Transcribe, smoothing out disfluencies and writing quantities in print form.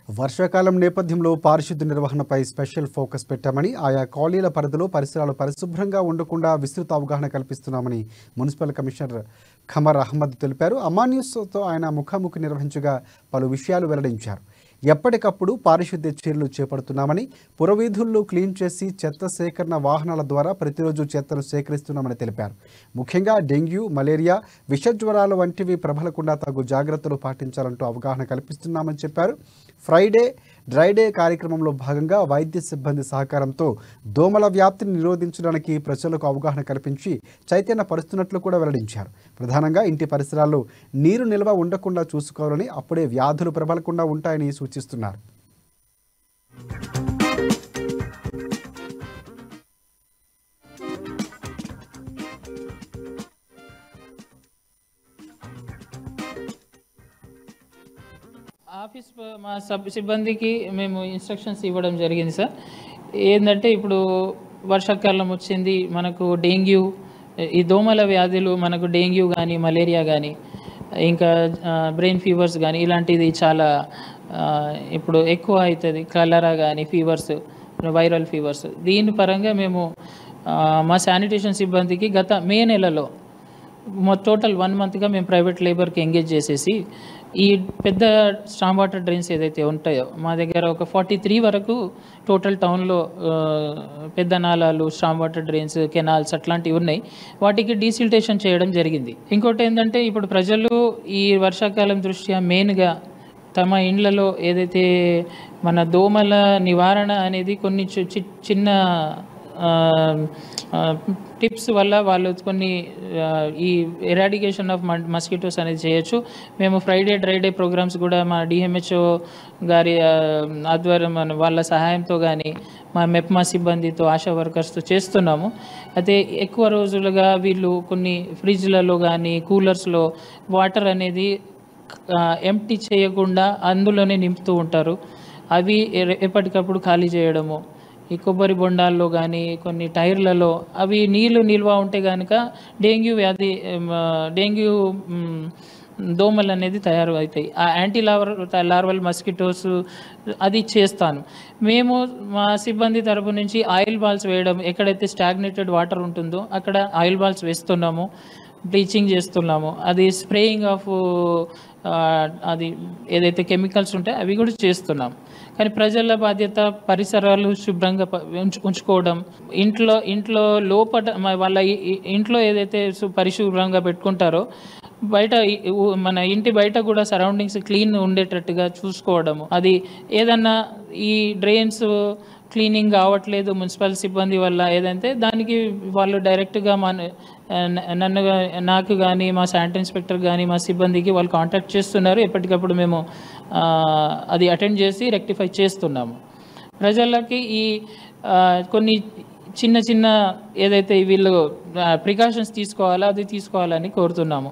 వర్షాకాలం నేపథ్యంలో పారిశుద్ధ్య నిర్వహణపై స్పెషల్ ఫోకస్ పెట్టామని, ఆయా కాలనీల పరిధిలో పరిసరాలు పరిశుభ్రంగా ఉండకుండా విస్తృత అవగాహన కల్పిస్తున్నామని మున్సిపల్ కమిషనర్ ఖమర్ అహ్మద్ తెలిపారు. అమాన్యూస్తో ఆయన ముఖాముఖి నిర్వహించగా పలు విషయాలు వెల్లడించారు. ఎప్పటికప్పుడు పారిశుద్ధ్య చర్యలు చేపడుతున్నామని, పురవీధుల్లో క్లీన్ చేసి చెత్త సేకరణ వాహనాల ద్వారా ప్రతిరోజు చెత్తను సేకరిస్తున్నామని తెలిపారు. ముఖ్యంగా డెంగ్యూ, మలేరియా, విషజ్వరాలు వంటివి ప్రబలకుండా తగు జాగ్రత్తలు పాటించాలంటూ అవగాహన కల్పిస్తున్నామని చెప్పారు. ఫ్రైడే డ్రై డే కార్యక్రమంలో భాగంగా వైద్య సిబ్బంది సహకారంతో దోమల వ్యాప్తిని నిరోధించడానికి ప్రజలకు అవగాహన కల్పించి చైతన్యపరుస్తున్నట్లు కూడా వెల్లడించారు. ప్రధానంగా ఇంటి పరిసరాల్లో నీరు నిల్వ ఉండకుండా చూసుకోవాలని, అప్పుడే వ్యాధులు ప్రబలకుండా ఉంటాయని సూచిస్తున్నారు. ఆఫీస్ మా సిబ్బందికి మేము ఇన్స్ట్రక్షన్స్ ఇవ్వడం జరిగింది సార్. ఏంటంటే ఇప్పుడు వర్షాకాలం వచ్చింది, మనకు డెంగ్యూ, ఈ దోమల వ్యాధులు, మనకు డెంగ్యూ కానీ మలేరియా కానీ ఇంకా బ్రెయిన్ ఫీవర్స్ కానీ ఇలాంటిది చాలా ఇప్పుడు ఎక్కువ అవుతుంది. కలరా కానీ ఫీవర్స్, వైరల్ ఫీవర్స్. దీని పరంగా మేము మా శానిటేషన్ సిబ్బందికి గత మే నెలలో టోటల్ 1 మంత్గా మేము ప్రైవేట్ లేబర్కి ఎంగేజ్ చేసేసి ఈ పెద్ద స్టామ్ వాటర్ డ్రైన్స్ ఏదైతే ఉంటాయో మా దగ్గర ఒక 43 వరకు టోటల్ టౌన్లో పెద్ద నాలాలు, స్టామ్ వాటర్ డ్రైన్స్, కెనాల్స్ అట్లాంటివి ఉన్నాయి. వాటికి డీసిల్టేషన్ చేయడం జరిగింది. ఇంకోటి ఏంటంటే ఇప్పుడు ప్రజలు ఈ వర్షాకాలం దృష్ట్యా మెయిన్గా తమ ఇండ్లలో ఏదైతే మన దోమల నివారణ అనేది కొన్ని చిన్న టిప్స్ వల్ల వాళ్ళు కొన్ని ఈ ఎరాడికేషన్ ఆఫ్ మస్కిటోస్ అనేది చేయొచ్చు. మేము ఫ్రైడే డ్రై డే ప్రోగ్రామ్స్ కూడా మా డిఎంహెచ్ఓ గారి ఆధ్వర్యం వాళ్ళ సహాయంతో కానీ మా మెప్మా సిబ్బందితో, ఆశా వర్కర్స్తో చేస్తున్నాము. అయితే ఎక్కువ రోజులుగా వీళ్ళు కొన్ని ఫ్రిడ్జ్లలో కానీ కూలర్స్లో వాటర్ అనేది ఎంప్టీ చేయకుండా అందులోనే నింపుతూ ఉంటారు. అవి ఎప్పటికప్పుడు ఖాళీ చేయడము, ఈ కొబ్బరి బొండాల్లో కానీ కొన్ని టైర్లలో అవి నీళ్లు నిల్వ ఉంటే కనుక డెంగ్యూ దోమలు అనేది తయారు అవుతాయి. ఆ లార్వల్ మస్కిటోస్ అది చేస్తాను. మేము మా సిబ్బంది తరపు నుంచి ఆయిల్ బాల్స్ వేయడం, ఎక్కడైతే స్టాగ్నేటెడ్ వాటర్ ఉంటుందో అక్కడ ఆయిల్ బాల్స్ వేస్తున్నాము, బ్లీచింగ్ చేస్తున్నాము. అది స్ప్రేయింగ్ ఆఫ్ అది ఏదైతే కెమికల్స్ ఉంటాయో అవి కూడా చేస్తున్నాం. కానీ ప్రజల బాధ్యత పరిసరాలు శుభ్రంగా ఉంచుకోవడం, ఇంట్లో లోపల వాళ్ళ ఇంట్లో ఏదైతే పరిశుభ్రంగా పెట్టుకుంటారో బయట మన ఇంటి బయట కూడా సరౌండింగ్స్ క్లీన్ ఉండేటట్టుగా చూసుకోవడము. అది ఏదన్నా ఈ డ్రైన్స్ క్లీనింగ్ కావట్లేదు మున్సిపల్ సిబ్బంది వల్ల ఏదంటే దానికి వాళ్ళు డైరెక్ట్గా నాకు కానీ మా శానిటరీ ఇన్స్పెక్టర్ కానీ మా సిబ్బందికి వాళ్ళు కాంటాక్ట్ చేస్తున్నారు. ఎప్పటికప్పుడు మేము అది అటెండ్ చేసి రెక్టిఫై చేస్తున్నాము. ప్రజలకి ఈ కొన్ని చిన్న ఏదైతే వీళ్ళు ప్రికాషన్స్ తీసుకోవాలో అది తీసుకోవాలని కోరుతున్నాము.